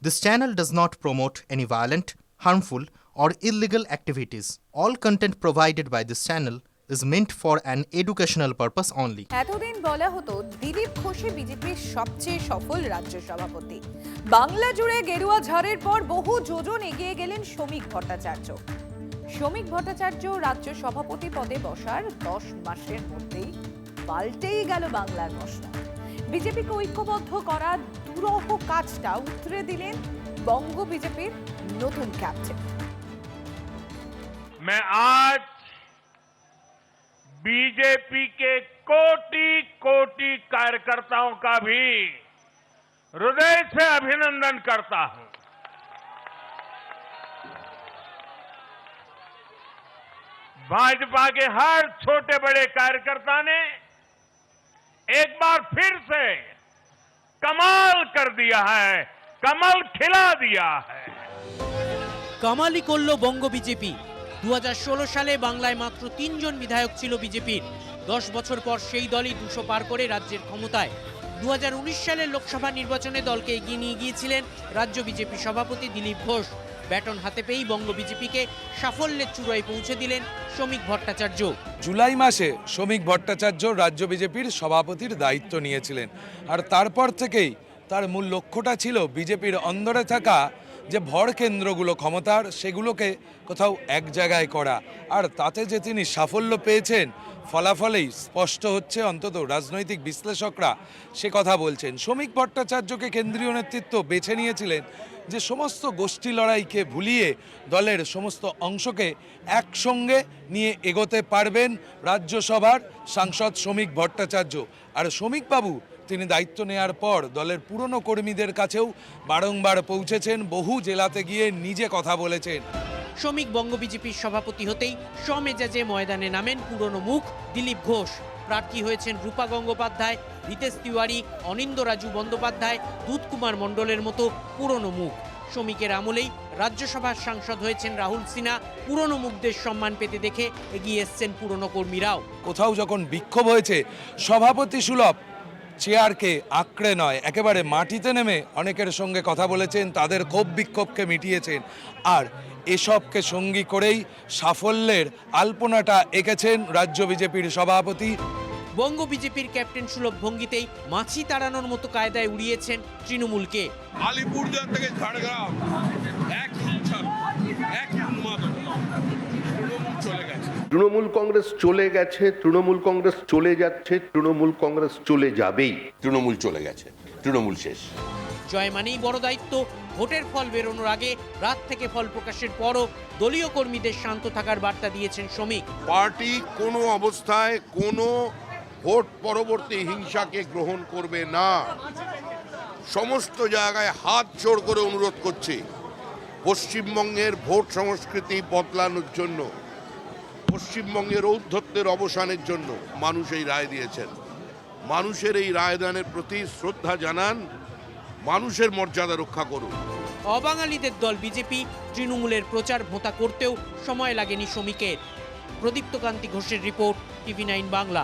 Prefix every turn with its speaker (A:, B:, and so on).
A: This channel does not promote any violent, harmful, or illegal activities. All content provided by this channel is meant for an educational purpose only.
B: এতদিন বলা হতো দিলীপ ঘোষই বিজেপির সবচেয়ে সফল রাজ্য সভাপতি। বাংলা জুড়ে গেরুয়া ঝড়ের পর বহু যোজন এগিয়ে গেলেন শ্রমিক ভট্টাচার্য। শ্রমিক ভট্টাচার্য রাজ্য সভাপতি পদে বসার 10 মাসের মধ্যেই পাল্টেই গেল বাংলার মসনদ। বিজেপিকে ঐক্যবদ্ধ করার দুরূহ কাজটা উতরে দিলেন বঙ্গ বিজেপির নতুন ক্যাপ্টেন।
C: मैं आज बीजेपी के कोटि कोटि कार्यकर्ताओं का भी हृदय से अभिनंदन करता हूं। भाजपा के हर छोटे बड़े कार्यकर्ता ने एक बार फिर से कमाल कर दिया है, कमल खिला दिया है।
D: কামালই করল বঙ্গ বিজেপি। 2016 সালে বাংলায় মাত্র 3 জন বিধায়ক ছিল বিজেপির। 10 বছর পর সেই দলই 200 পার করে রাজ্যের ক্ষমতায়। 2019 সালের লোকসভা নির্বাচনে দলকে এগিয়ে নিয়ে গিয়েছিলেন রাজ্য বিজেপি সভাপতি দিলীপ ঘোষ। ব্যাটন হাতে পেয়েই বঙ্গ বিজেপিকে সাফল্যের চূড়ায় পৌঁছে দিলেন শ্রমিক ভট্টাচার্য।
E: জুলাই মাসে শ্রমিক ভট্টাচার্য রাজ্য বিজেপির সভাপতির দায়িত্ব নিয়েছিলেন, আর তারপর থেকেই তার মূল লক্ষ্যটা ছিল বিজেপির অন্দরে থাকা যে ভর কেন্দ্রগুলো ক্ষমতার, সেগুলোকে কোথাও এক জায়গায় করা। আর তাতে যে তিনি সাফল্য পেয়েছেন ফলাফলেই স্পষ্ট হচ্ছে, অন্তত রাজনৈতিক বিশ্লেষকরা সে কথা বলছেন। শ্রমিক ভট্টাচার্যকে কেন্দ্রীয় নেতৃত্ব বেছে নিয়েছিলেন যে সমস্ত গোষ্ঠী লড়াইকে ভুলিয়ে দলের সমস্ত অংশকে একসঙ্গে নিয়ে এগোতে পারবেন রাজ্যসভার সাংসদ শ্রমিক ভট্টাচার্য। আর শ্রমিকবাবু তিনি দায়িত্ব নেওয়ার পর দলের পুরনো কর্মীদের কাছেও বারংবার পৌঁছেছেন, বহু জেলাতে গিয়ে নিজে কথা বলেছেন।
D: শ্রমিক বঙ্গ বিজেপির সভাপতি হতেই স্বমেজাজে ময়দানে নামেন পুরনো মুখ দিলীপ ঘোষ। প্রার্থী হয়েছেন রূপা গঙ্গোপাধ্যায়, রিতেশ তিওয়ারি, অনিন্দ রাজু বন্দ্যোপাধ্যায়, দুধ কুমার মণ্ডলের মতো পুরনো মুখ। শ্রমিকের আমলেই রাজ্যসভার সাংসদ হয়েছেন রাহুল সিনহা। পুরনো মুখদের সম্মান পেতে দেখে এগিয়ে এসছেন পুরনো কর্মীরাও।
E: কোথাও যখন বিক্ষোভ হয়েছে, সভাপতি সুলভ চেয়ারকে আঁকড়ে নয়, একেবারে মাটিতে নেমে অনেকের সঙ্গে কথা বলেছেন, তাদের ক্ষোভ বিক্ষোভকে মিটিয়েছেন। আর এসবকে সঙ্গী করেই সাফল্যের আলপনাটা এঁকেছেন রাজ্য বিজেপির সভাপতি।
D: বঙ্গ বিজেপির ক্যাপ্টেন সুলভ ভঙ্গিতেই মাছি তাড়ানোর মতো কায়দায় উড়িয়েছেন তৃণমূলকে।
F: আলিপুরদুয়ার থেকে ঝাড়গ্রাম এক
G: তৃণমূল কংগ্রেস চলে গেছে, তৃণমূল কংগ্রেস চলে যাচ্ছে, তৃণমূল কংগ্রেস চলে যাবেই।
F: তৃণমূল চলে গেছে, তৃণমূল শেষ।
D: জয় মানেই বড় দায়িত্ব। ভোটের ফল বেরোনোর আগে রাত থেকে ফল প্রকাশের পরও দলীয় কর্মীদের শান্ত থাকার বার্তা দিয়েছেন শ্রমিক।
F: পার্টি কোনো অবস্থায় কোনো ভোট পরবর্তী হিংসাকে গ্রহণ করবে না। সমস্ত জায়গায় হাত জোড় করে অনুরোধ করছে পশ্চিমবঙ্গের ভোট সংস্কৃতি বদলানোর জন্য, পশ্চিমবঙ্গের ঔদ্ধত্যের অবসানের জন্য মানুষ এই রায় দিয়েছেন। মানুষের এই রায়দানের প্রতি শ্রদ্ধা জানান, মানুষের মর্যাদা রক্ষা করুন।
D: অবাঙালিদের দল বিজেপি তৃণমূলের প্রচার ভোঁতা করতেও সময় লাগেনি শ্রমিকের। প্রদীপ্ত কান্তি ঘোষের রিপোর্ট, TV9 বাংলা।